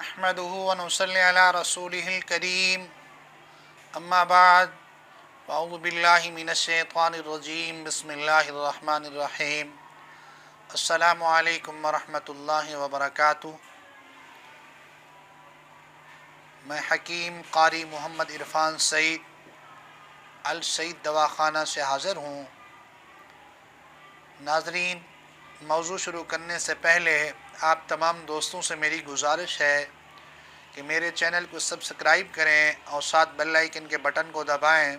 नहमदुहु व नुसल्ली अला रसूलिहिल करीम अम्मा बाद अऊज़ु बिल्लाहि मिनश शैतानिर रजीम बिस्मिल्लाहिर रहमानिर रहीम अस्सलामु अलैकुम व रहमतुल्लाहि व बरकातुहू। मैं हकीम कारी मोहम्मद इरफान सईद अल सईद दवाखाना से हाज़िर हूँ। नाज़रीन, मौज़ू शुरू करने से पहले आप तमाम दोस्तों से मेरी गुजारिश है कि मेरे चैनल को सब्सक्राइब करें और साथ बेल आइकन के बटन को दबाएं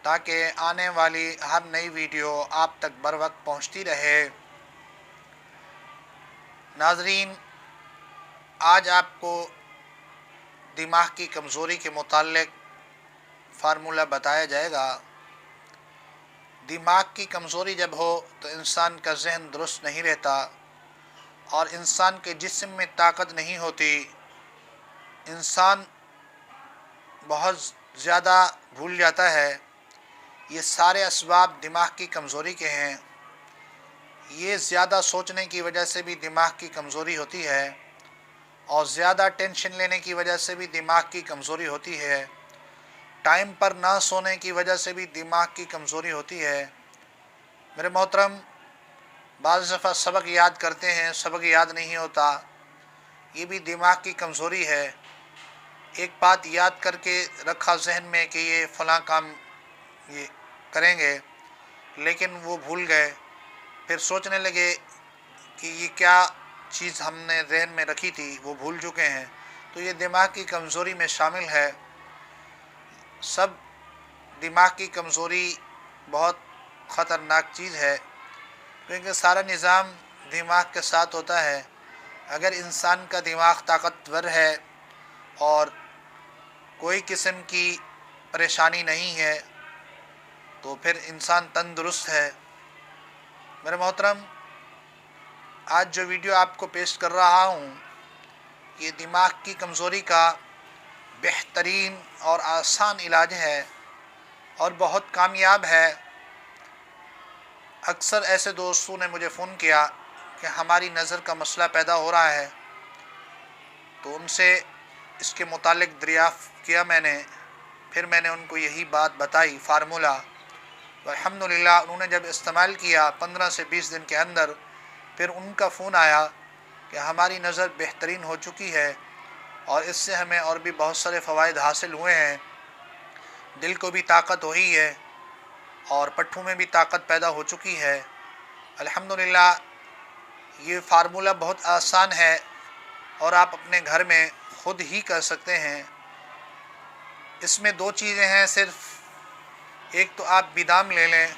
ताकि आने वाली हर नई वीडियो आप तक बर वक्त पहुँचती रहे। नाज़रीन, आज आपको दिमाग की कमज़ोरी के मुताल्लिक़ फ़ार्मूला बताया जाएगा। दिमाग की कमज़ोरी जब हो तो इंसान का जहन दुरुस्त नहीं रहता और इंसान के जिस्म में ताकत नहीं होती। इंसान बहुत ज़्यादा भूल जाता है। ये सारे असबाब दिमाग की कमज़ोरी के हैं। ये ज़्यादा सोचने की वजह से भी दिमाग की कमज़ोरी होती है और ज़्यादा टेंशन लेने की वजह से भी दिमाग की कमज़ोरी होती है। टाइम पर ना सोने की वजह से भी दिमाग की कमज़ोरी होती है। मेरे मोहतरम, बाज़ दफ़ा सबक याद करते हैं, सबक याद नहीं होता, ये भी दिमाग की कमज़ोरी है। एक बात याद करके रखा जहन में कि ये फ़लाँ काम ये करेंगे, लेकिन वो भूल गए, फिर सोचने लगे कि ये क्या चीज़ हमने जहन में रखी थी, वो भूल चुके हैं। तो ये दिमाग की कमज़ोरी में शामिल है। सब दिमाग की कमज़ोरी बहुत ख़तरनाक चीज़ है, क्योंकि सारा निज़ाम दिमाग के साथ होता है। अगर इंसान का दिमाग ताकतवर है और कोई किस्म की परेशानी नहीं है तो फिर इंसान तंदुरुस्त है। मेरे मोहतरम, आज जो वीडियो आपको पेश कर रहा हूँ, ये दिमाग की कमज़ोरी का बेहतरीन और आसान इलाज है और बहुत कामयाब है। अक्सर ऐसे दोस्तों ने मुझे फ़ोन किया कि हमारी नज़र का मसला पैदा हो रहा है, तो उनसे इसके मुतालिक दरियाफ़्त किया मैंने। फिर मैंने उनको यही बात बताई, फ़ार्मूला। अल्हम्दुलिल्लाह उन्होंने जब इस्तेमाल किया 15 से 20 दिन के अंदर, फिर उनका फ़ोन आया कि हमारी नज़र बेहतरीन हो चुकी है और इससे हमें और भी बहुत सारे फ़वाइद हासिल हुए हैं। दिल को भी ताकत हुई है और पट्ठों में भी ताकत पैदा हो चुकी है। अल्हम्दुलिल्लाह ये फ़ार्मूला बहुत आसान है और आप अपने घर में ख़ुद ही कर सकते हैं। इसमें दो चीज़ें हैं सिर्फ़। एक तो आप बादाम ले लें,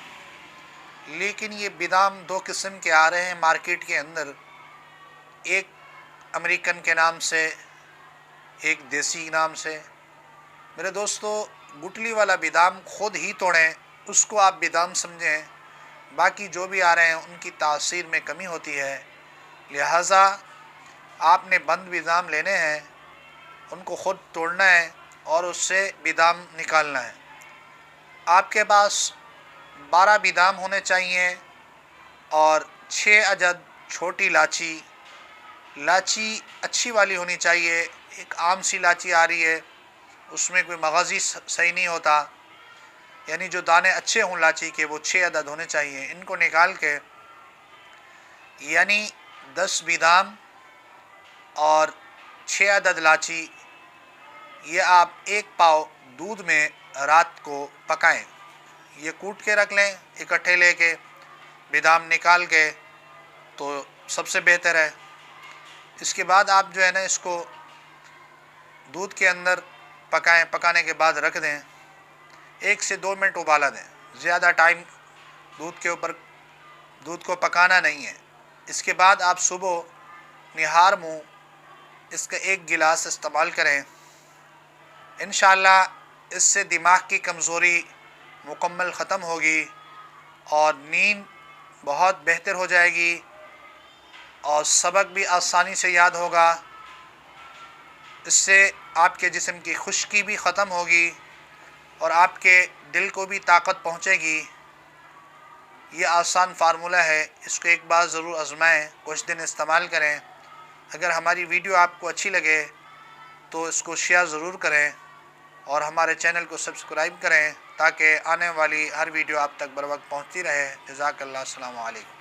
लेकिन ये बादाम दो किस्म के आ रहे हैं मार्केट के अंदर, एक अमेरिकन के नाम से, एक देसी नाम से। मेरे दोस्तों, गुठली वाला बादाम ख़ुद ही तोड़ें, उसको आप बादाम समझें। बाकी जो भी आ रहे हैं उनकी तासीर में कमी होती है, लिहाजा आपने बंद बादाम लेने हैं, उनको ख़ुद तोड़ना है और उससे बादाम निकालना है। आपके पास 12 बादाम होने चाहिए और 6 अदद छोटी इलायची। इलायची अच्छी वाली होनी चाहिए। एक आम सी इलायची आ रही है, उसमें कोई मग़ज़ी सही नहीं होता, यानी जो दाने अच्छे हों इलायची के, वो 6 अदद होने चाहिए। इनको निकाल के, यानी 10 बादाम और 6 अदद इलायची, ये आप 1 पाव दूध में रात को पकाएं। ये कूट के रख लें इकट्ठे लेके, बादाम निकाल के, तो सबसे बेहतर है। इसके बाद आप जो है ना, इसको दूध के अंदर पकाएं। पकाने के बाद रख दें, 1 से 2 मिनट उबाला दें। ज़्यादा टाइम दूध के ऊपर दूध को पकाना नहीं है। इसके बाद आप सुबह निहार मुँह इसका 1 गिलास इस्तेमाल करें। इंशाअल्लाह इससे दिमाग की कमज़ोरी मुकम्मल ख़त्म होगी और नींद बहुत बेहतर हो जाएगी और सबक भी आसानी से याद होगा। इससे आपके जिस्म की खुश्की भी ख़त्म होगी और आपके दिल को भी ताकत पहुँचेगी। ये आसान फ़ार्मूला है, इसको एक बार ज़रूर आज़माएँ, कुछ दिन इस्तेमाल करें। अगर हमारी वीडियो आपको अच्छी लगे تو اس کو شیئر ضرور کریں اور ہمارے چینل کو سبسکرائب کریں تاکہ آنے والی ہر ویڈیو آپ تک بر وقت پہنچتی رہے۔ جزاک اللہ، السلام علیکم۔